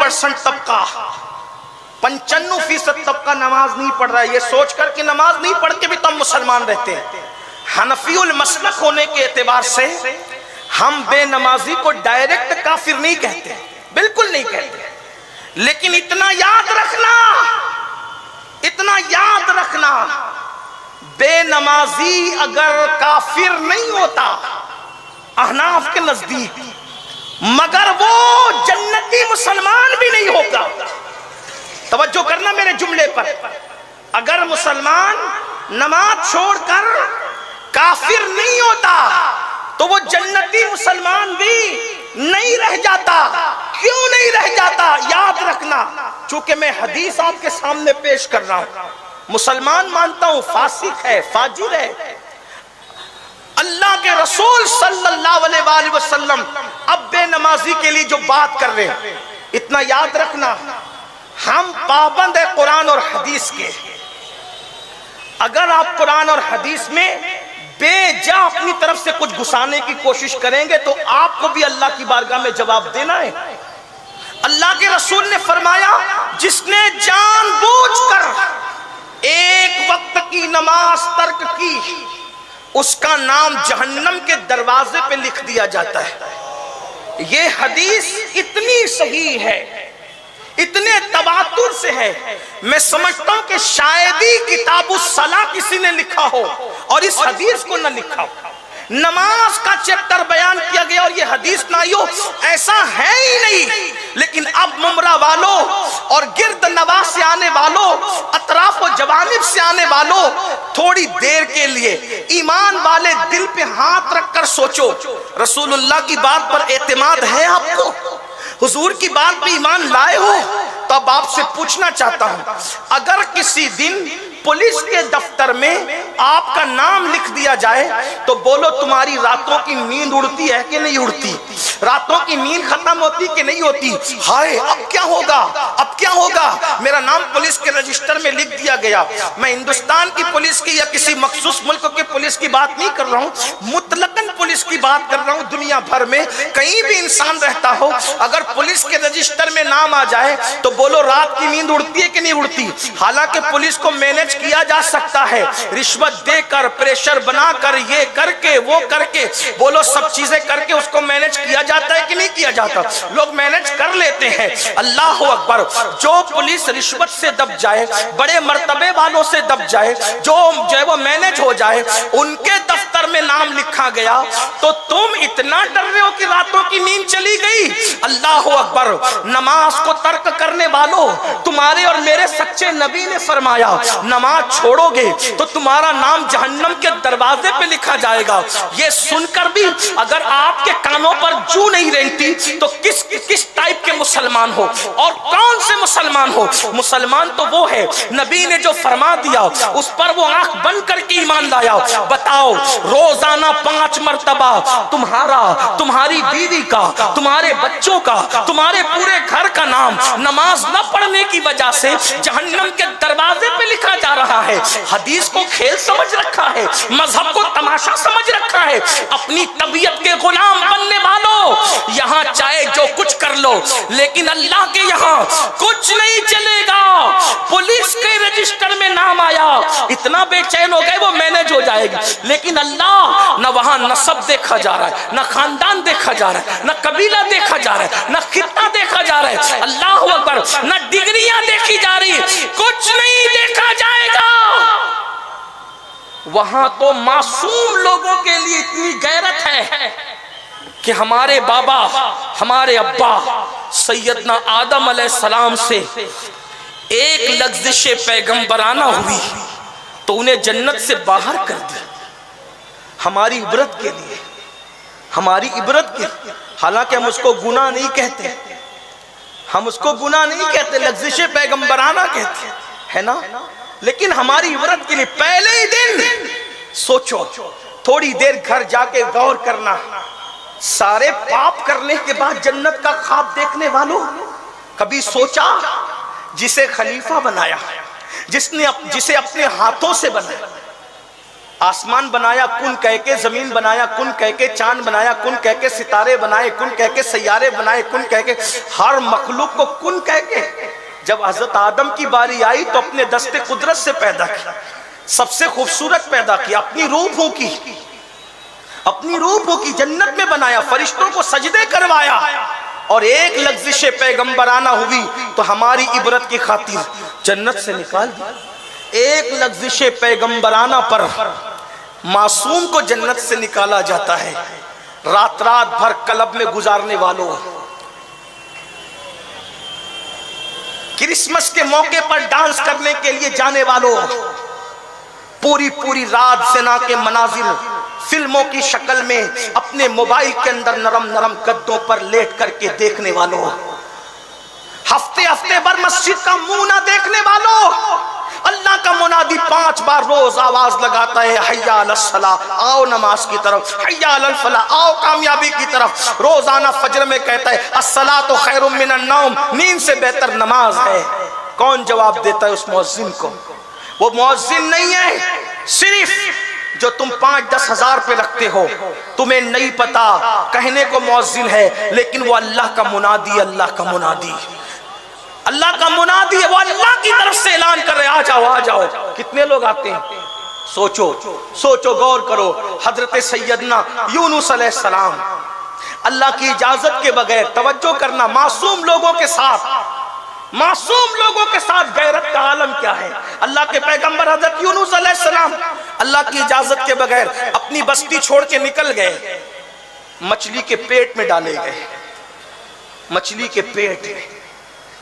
95% तबका, 95% तबका नमाज नहीं पढ़ रहा है। ये सोच कर कि नमाज नहीं पढ़ के भी तुम मुसलमान रहते हैं। हनफीउल मसलक होने के एतबार से हम बेनमाजी को डायरेक्ट काफिर नहीं कहते, बिल्कुल नहीं कहते। लेकिन इतना याद रखना, इतना याद रखना, बेनमाजी अगर काफिर नहीं होता अहनाफ के नजदीक, मगर वो जन्नती मुसलमान भी नहीं होगा। तवज्जो करना मेरे जुमले पर। अगर मुसलमान नमाज छोड़कर काफिर नहीं होता तो वो जन्नती मुसलमान भी नहीं रह जाता। क्यों नहीं रह जाता? याद रखना, चूंकि मैं हदीस आपके सामने पेश कर रहा हूं। मुसलमान मानता हूं फासिक है, फाजिर है। अल्लाह के रसूल सल्लल्लाहु अलैहि वसल्लम अब बेनमाजी के लिए जो बात कर रहे हैं, इतना याद रखना, हम पाबंद है कुरान और हदीस के। अगर आप कुरान और हदीस में बेजा अपनी तरफ से कुछ घुसाने की कोशिश करेंगे तो आपको भी अल्लाह की बारगाह में जवाब देना है। अल्लाह के रसूल ने फरमाया, जिसने जानबूझकर एक वक्त की नमाज तर्क की, उसका नाम जहन्नम के दरवाजे पे लिख दिया जाता है। ये हदीस इतनी सही है, इतने तवातुर से है, मैं समझता हूं कि शायद ही किताबुस सला किसी ने लिखा हो और इस हदीस को न लिखा हो। नमाज का चैप्टर बयान किया गया और ये हदीस ना आई हो, ऐसा है ही नहीं। लेकिन अब मुमरा वालों और गिरद नवाज से आने वालों, अतराफ और जवानिब से आने वालों, थोड़ी देर के लिए ईमान वाले दिल पे हाथ रखकर सोचो, रसूलुल्लाह की बात पर एतमाद है आपको? हुजूर की बात पे ईमान लाए हो? तो अब आपसे पूछना चाहता हूं, अगर किसी दिन पुलिस के दफ्तर में आपका नाम लिख दिया जाए तो बोलो तुम्हारी रातों की नींद उड़ती है कि नहीं उड़ती? रातों की नींद खत्म होती कि नहीं होती? हाय अब क्या होगा, अब क्या होगा? मेरा नाम पुलिस के रजिस्टर में लिख दिया गया। मैं हिंदुस्तान की पुलिस की या किसी मखसूस मुल्क की पुलिस की बात नहीं कर रहा हूँ, मुतलकन पुलिस की बात कर रहा हूँ। दुनिया भर में कहीं भी इंसान रहता हो, अगर पुलिस के रजिस्टर में नाम आ जाए तो बोलो रात की नींद उड़ती है कि नहीं उड़ती? हालांकि पुलिस को मैनेज किया जा सकता है, रिश्वत देकर, प्रेशर बनाकर, ये करके वो करके, बोलो सब चीजें करके उसको मैनेज किया जाता है कि नहीं किया जाता? लोग मैनेज कर लेते हैं। अल्लाह अकबर। जो पुलिस रिश्वत से दब जाए, बड़े मर्तबे वालों से दब जाए, जो है वो मैनेज हो जाए, उनके दफ्तर में नाम लिखा गया तो तुम इतना डर रहे हो कि रातों की नींद चली गई? अल्लाह अकबर। नमाज को तर्क करने वालों, तुम्हारे और मेरे सच्चे नबी ने फरमाया, नमाज छोड़ोगे तो तुम्हारा नाम जहन्नम के दरवाजे पे लिखा जाएगा। ये सुनकर भी अगर आपके कानों पर जू नहीं रहती तो किस टाइप के मुसलमान हो और कौन से मुसलमान हो? मुसलमान तो वो है नबी ने जो फरमा दिया उस पर वो आंख बंद करके ईमान लाया। बताओ, रोजाना 5 मर्तबा तुम्हारा, तुम्हारी बीवी का, तुम्हारे बच्चों का, तुम्हारे पूरे घर का नाम नमाज न पढ़ने की वजह से जहन्नम के दरवाजे पे लिखा जा रहा है। हदीस को खेल समझ रखा है, मजहब को तमाशा समझ रखा है। अपनी तबीयत के गुलाम बनने वालों, यहाँ चाहे जो कुछ कर लो, लेकिन अल्लाह के यहाँ कुछ नहीं चलेगा। पुलिस के रजिस्टर में नाम आया, इतना बेचैन हो गए वो मैनेज हो जाएगी, लेकिन अल्लाह न वहां नसब देखा जा रहा है, न खानदान देखा जा रहा है, न कबीला देखा जा रहा है, न खित्ता देखा जा रहा है। अल्लाह अकबर। न डिग्रियां देखी जा रही, कुछ नहीं देखा जाएगा। वहां तो मासूम लोगों के लिए इतनी गैरत है कि हमारे बाबा, हमारे अब्बा सैयदना आदम अलैहिस्सलाम से एक लफ्ज़िश पैगंबराना हुई तो उन्हें जन्नत से बाहर कर दिया। हमारी इबरत के लिए, हमारी इबरत के लिए। हालांकि हम उसको गुनाह नहीं कहते, हम उसको गुनाह नहीं कहते, लफ्ज़िश पैगंबराना कहते है ना, लेकिन हमारी इबरत के लिए। पहले ही दिन सोचो, थोड़ी देर घर जाके गौर करना, सारे पाप करने के बाद जन्नत का ख्वाब देखने वालों, कभी सोचा जिसे खलीफा बनाया, जिसे अपने हाथों से बनाया, आसमान बनाया कुन कह के, जमीन बनाया कुन कह के, चांद बनाया कुन कह के, सितारे बनाए कुन कह के, सैयारे बनाए कुन कह के, हर मखलूक को कुन कह के। जब हजरत आदम की बारी आई तो अपने दस्ते कुदरत से पैदा किया, सबसे खूबसूरत पैदा किया, अपनी रूहों की, अपनी रूहों की जन्नत में बनाया, फरिश्तों को सजदे करवाया, और एक लफ्ज़िश पैगंबराना हुई तो हमारी इबरत की खातिर जन्नत से निकाल दी। एक लफ्ज़िश पैगंबराना पर मासूम को जन्नत से निकाला जाता है। रात रात भर क्लब में गुजारने वालों, क्रिसमस के मौके पर डांस करने के लिए जाने वालों, पूरी पूरी रात ज़िना के मनाजिर फिल्मों की शक्ल में अपने मोबाइल के अंदर नरम नरम गद्दों पर लेट करके देखने वालों, हफ्ते हफ्ते भर मस्जिद का मुंह ना देखने वालों, अल्लाह का मुनादी 5 बार रोज आवाज लगाता है, हय्या अलस सलाह, आओ नमाज की तरफ, हय्या अलल फलाह, आओ कामयाबी की तरफ। रोजाना फजर में कहता है अस्सलातु खैरुम मिनन नौम, नींद से बेहतर नमाज है। कौन जवाब देता है उस मुअज्जिन को? वो मुअज्जिन नहीं है सिर्फ जो तुम 5-10 हजार पे रखते हो, तुम्हें नहीं पता कहने को मुअज्जिन है, लेकिन वो अल्लाह का मुनादी, अल्लाह का मुनादी, अल्लाह का मुनादी है। वो अल्लाह की तरफ से ऐलान कर रहे, आ जाओ आ जाओ। कितने लोग आते हैं? सोचो सोचो, गौर करो। हजरत सैयदना यूनुस अलैहिस्सलाम अल्लाह की इजाजत के बगैर, तवज्जो करना, मासूम लोगों के साथ गैरत का आलम क्या है। अल्लाह के पैगंबर हजरत यूनुस अलैहिस्सलाम अल्लाह की इजाजत के बगैर अपनी बस्ती छोड़ के निकल गए, मछली के पेट में डाले गए, मछली के पेट में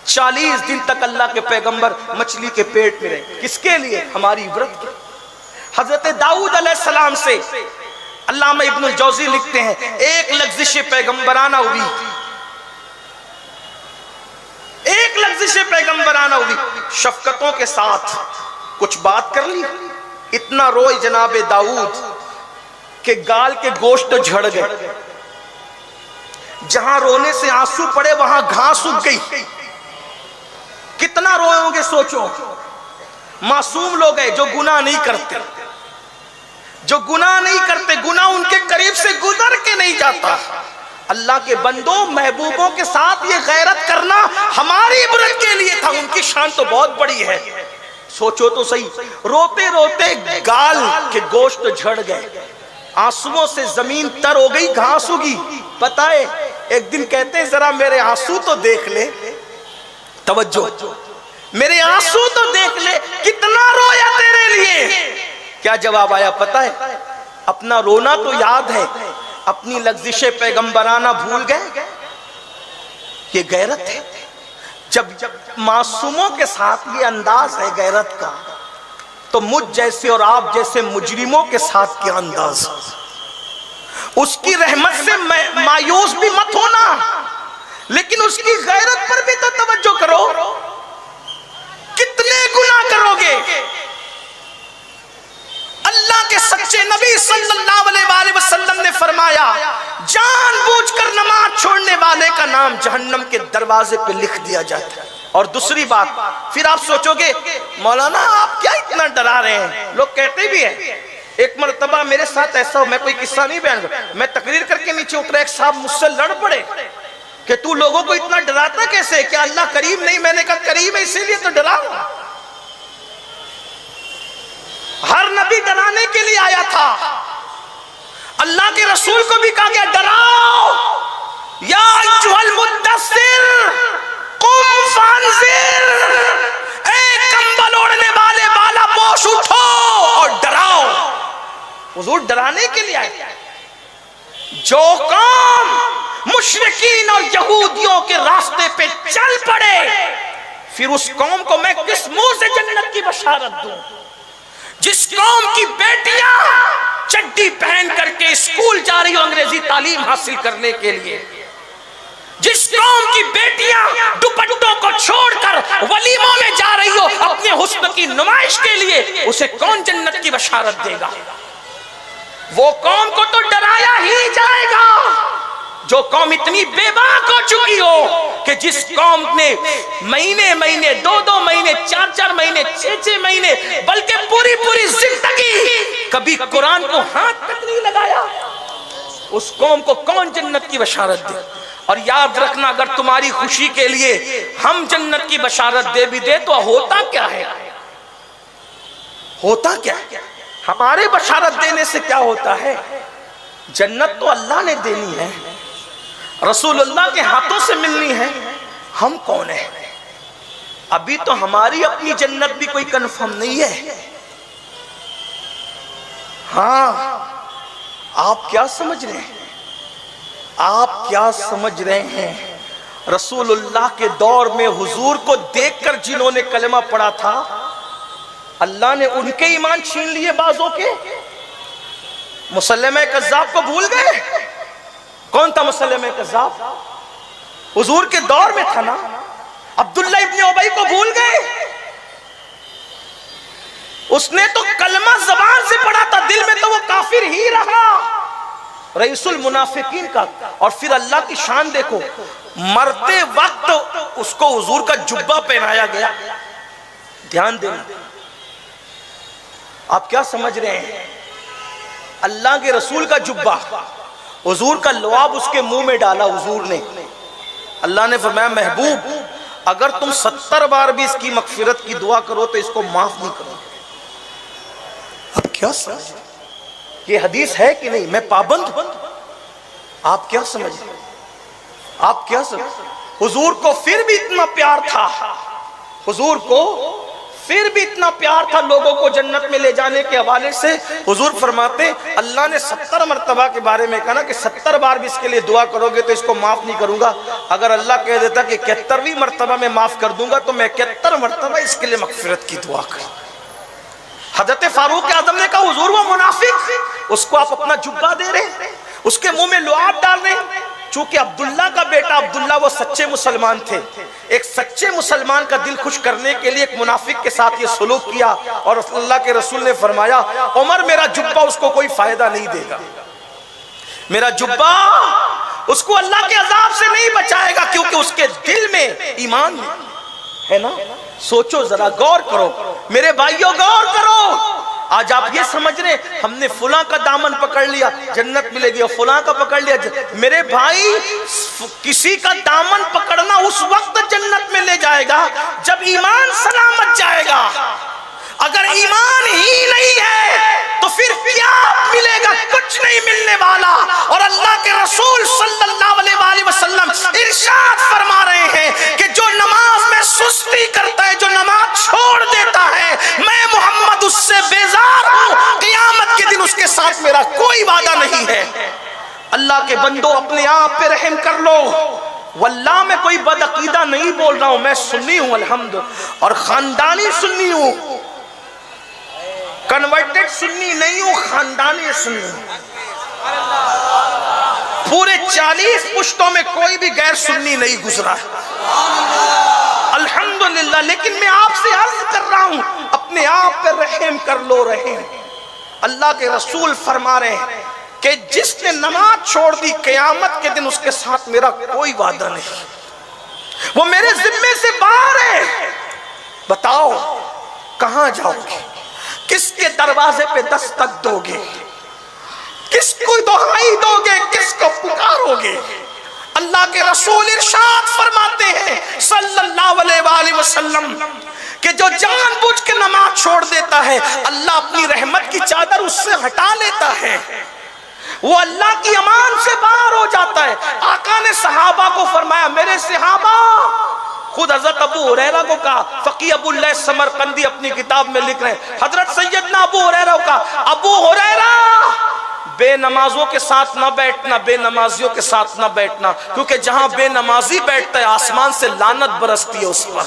40 दिन तक अल्लाह के पैगंबर मछली के पेट में रहे। किसके लिए? हमारी इबरत के। हजरत दाऊद अलैहिस्सलाम से अल्लामा इब्नुल जौज़ी लिखते हैं, एक लफ्ज़िश पैगंबराना हुई, एक लफ्ज़िश पैगंबराना हुई, शफकतों के साथ कुछ बात कर ली, इतना रोए जनाबे दाऊद के गाल के गोश्त झड़ गए, जहां रोने से आंसू पड़े वहां घास उग गई। कितना रोए होंगे सोचो। मासूम लोग हैं जो गुनाह नहीं करते, जो गुनाह नहीं करते, गुनाह उनके करीब से गुजर के नहीं जाता। अल्लाह के बंदों, महबूबों के साथ ये गैरत करना हमारी इबरत के लिए था। उनकी शान तो बहुत बड़ी है। सोचो तो सही, रोते रोते गाल के गोश्त झड़ गए, आंसुओं से जमीन तर हो गई, घास उगी। पता है, एक दिन कहते हैं जरा मेरे आंसू तो देख ले, तवज्जो, मेरे आंसू तो देख ले, कितना रोया तेरे लिए। क्या जवाब आया पता है? अपना रोना तो याद है, अपनी लफ्ज़िश पैगंबराना भूल गए। ये गैरत है। जब मासूमों के साथ ये अंदाज है गैरत का, तो मुझ जैसे और आप जैसे मुजरिमों के साथ क्या अंदाज। उसकी रहमत से मायूस भी मत होना, लेकिन उसकी गैरत पर भी तो तवज्जो करो। कितने गुनाह करोगे? अल्लाह के सच्चे नबी सल्लल्लाहु अलैहि वसल्लम ने फरमाया, जानबूझकर नमाज छोड़ने वाले का नाम जहन्नम के दरवाजे पे लिख दिया जाता है। और दूसरी बात, फिर आप सोचोगे मौलाना आप क्या इतना डरा रहे हैं? लोग कहते भी हैं। एक मर्तबा मेरे साथ ऐसा हो, मैं कोई किस्सा नहीं बयान कर, मैं तकरीर करके नीचे उतरा, एक साहब मुझसे लड़ पड़े कि तू लोगों को इतना डराता कैसे? क्या अल्लाह करीम नहीं? मैंने कहा करीम है इसीलिए तो डरा। हर नबी डराने के लिए आया था। अल्लाह के रसूल को भी कहा गया डराओ, या अय्युहल मुद्दस्सिर कुम फअंज़िर, ए कंबल ओढ़ने वाले बाला पोश उठो और डराओ। हुजूर डराने के लिए आए। जो कौम मुशरिकीन और यहूदियों के रास्ते पे चल पड़े, फिर उस कौम को मैं किस मुंह से जन्नत की बशारत दूं? जिस कौम की बेटियां चड्डी पहन करके स्कूल जा रही हो अंग्रेजी तालीम हासिल करने के लिए, जिस कौम की बेटियां दुपट्टों को छोड़कर वलीमों में जा रही हो अपने हुस्न की नुमाइश के लिए, उसे कौन जन्नत की बशारत देगा? वो कौम को तो डराया ही जाएगा। जो कौम इतनी बेबाक हो चुकी हो कि जिस कौम ने महीने महीने, 2-2 महीने, 4-4 महीने, 6-6 महीने, बल्कि पूरी पूरी जिंदगी कभी कुरान को हाथ तक नहीं लगाया, उस कौम को कौन जन्नत की बशारत दे? और याद रखना, अगर तुम्हारी खुशी के लिए हम जन्नत की बशारत दे भी दे तो होता क्या है? होता क्या है? हमारे बशारत देने से क्या होता है? जन्नत तो अल्लाह ने देनी है, रसूलुल्लाह के हाथों से मिलनी है। हम कौन है? अभी तो हमारी अपनी जन्नत भी कोई कंफर्म नहीं है। हाँ, आप क्या समझ रहे हैं? आप क्या समझ रहे हैं? रसूलुल्लाह के दौर में हुजूर को देखकर जिन्होंने कलमा पढ़ा था, अल्लाह ने उनके ईमान छीन लिए बाजों के। मुसल्लम कज़्ज़ाब को भूल गए? कौन था मुसल्लम कज़्ज़ाब? हुजूर के दौर में था ना। अब्दुल्ला इब्न उबई को भूल गए? उसने तो कलमा ज़बान से पढ़ा था, दिल में तो वो काफिर ही रहा, रईसुल मुनाफिकीन का। और फिर अल्लाह की शान देखो, मरते वक्त उसको हुजूर का जुब्बा पहनाया गया। ध्यान देना, आप क्या समझ रहे हैं? अल्लाह के रसूल का जुब्बा, हुजूर का लुआब उसके मुंह में डाला हुजूर ने। अल्लाह ने फरमाया, महबूब अगर तुम 70 बार भी इसकी मगफिरत की दुआ करो तो इसको माफ नहीं करो। अब क्या समझ, ये हदीस है कि नहीं? मैं पाबंद हूं। आप क्या समझ, आप क्या समझ? हुजूर को फिर भी इतना प्यार था, हुजूर को फिर भी इतना प्यार था लोगों को जन्नत में ले जाने के हवाले से। हुजूर फरमाते, अल्लाह ने 70 मरतबा के बारे में कहा ना कि 70 बार भी इसके लिए दुआ करोगे तो इसको माफ नहीं करूंगा। अगर अल्लाह कह देता कि 71वीं मरतबा में माफ कर दूंगा तो मैं 71 मरतबा इसके लिए मगफिरत की दुआ कर। हजरत फारूक आजम ने कहा, हुजूर वो मुनाफिक, उसको आप अपना जुब्बा दे रहे, उसके मुंह में लुआब डाल रहे। चूंकि अब्दुल्ला का बेटा अब्दुल्ला वो सच्चे मुसलमान थे, एक सच्चे मुसलमान का दिल खुश करने के लिए एक मुनाफिक के साथ ये सलूक किया। और अल्लाह के रसूल ने फरमाया, उमर मेरा जुब्बा उसको कोई फायदा नहीं देगा, मेरा जुब्बा उसको अल्लाह के अजाब से नहीं बचाएगा, क्योंकि उसके दिल में ईमान है ना। सोचो जरा, गौर करो मेरे भाइयों, गौर करो। आज आप ये समझ रहे हमने फुला का दामन पकड़ लिया जन्नत मिलेगी, और फुला का पकड़ लिया। मेरे भाई, किसी का दामन पकड़ना उस वक्त जन्नत में ले जाएगा जब ईमान सलामत जाएगा। अगर ईमान ही नहीं है तो फिर क्या मिलेगा? कुछ नहीं मिलने वाला। और अल्लाह के रसूल सल्लल्लाहु अलैहि वसल्लम इरशाद फरमा रहे हैं कि जो नमाज में सुस्ती करता है, जो नमाज छोड़ देता है, मैं मोहम्मद उससे बेजार हूं। क़यामत के दिन उसके साथ मेरा कोई वादा नहीं है। अल्लाह के बंदो, अपने आप पे रहम कर लो। वल्लाह मैं कोई बदअकीदा नहीं बोल रहा हूं, मैं सुन्नी हूं अल्हम्दुलिल्लाह, और खानदानी सुन्नी हूं, कन्वर्टेड सुन्नी नहीं हूं, खानदानी सुन्नी हूं। पूरे 40 पुश्तों में कोई भी गैर सुन्नी नहीं गुजरा अल्हम्दुलिल्लाह। लेकिन मैं आपसे अर्ज कर रहा हूं, अपने आप पे रहम कर लो, रहम। अल्लाह के रसूल फरमा रहे हैं कि जिसने नमाज छोड़ दी, क़यामत के दिन उसके साथ मेरा कोई वादा नहीं, वो मेरे जिम्मे से बाहर है। बताओ कहां जाओगे? किसके दरवाजे पे दस्तक दोगे? किसको दुहाई दोगे? किसको पुकारोगे? अल्लाह के रसूल इरशाद फरमाते हैं सल्लल्लाहु अलैहि वसल्लम कि जो जानबूझ के नमाज छोड़ देता है, अल्लाह अपनी रहमत की चादर उससे हटा लेता है, वो अल्लाह की अमान से बाहर हो जाता है। आका ने सहाबा को फरमाया, मेरे सहाबा, खुद हजरत अबू हुरैरा को कहा, फकी अबुल्लाह समरकंदी अपनी किताब में लिख रहे हैं, हजरत सैयदना अबू हुरैरा का, अबू हुरैरा बेनमाजों के साथ ना बैठना, बेनमाजियों के साथ ना बैठना, क्योंकि जहां बेनमाजी बैठता है आसमान से लानत बरसती है, उस पर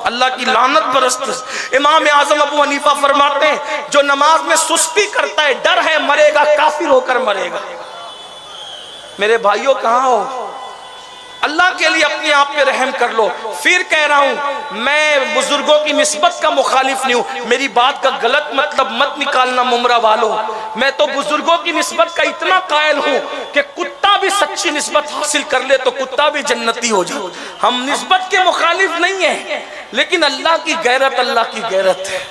अल्लाह की लानत बरसती है। इमाम आजम अबू हनीफा फरमाते हैं, जो नमाज में सुस्ती करता है, डर है मरेगा, काफिर होकर मरेगा। मेरे भाइयों कहाँ हो? अल्लाह के लिए अपने आप पे रहम कर लो। फिर कह रहा हूं, मैं बुजुर्गों की निस्बत का मुखालिफ नहीं हूं, मेरी बात का गलत मतलब मत निकालना मुमरा वालों। मैं तो बुजुर्गों की निस्बत का इतना कायल हूं कि कुत्ता भी सच्ची निस्बत हासिल कर ले तो कुत्ता भी जन्नती हो जाए। हम निस्बत के मुखालिफ नहीं है, लेकिन अल्लाह की गैरत अल्लाह की गैरत है।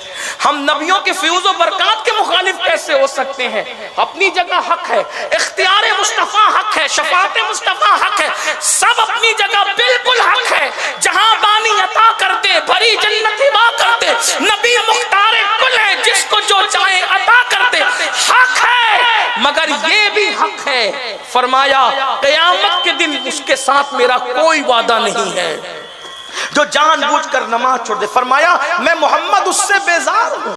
हम नबियों के फ्यूज और बरकात के मुखालिफ कैसे हो सकते हैं? अपनी जगह हक है, इख्तियार मुस्तफा हक है, शफात मुस्तफा हक है, सब अपनी जगह बिल्कुल हक है। जहां बानी अता करते भरी जन्नत हिबा करते, नबी मुख्तार कुल है, जिसको जो चाहे अता करते, हक है। मगर ये भी हक है, फरमाया क़यामत के दिन उसके साथ मेरा कोई वादा नहीं है जो जानबूझकर नमाज छोड़ दे। फरमाया मैं मोहम्मद उससे बेजार हूं।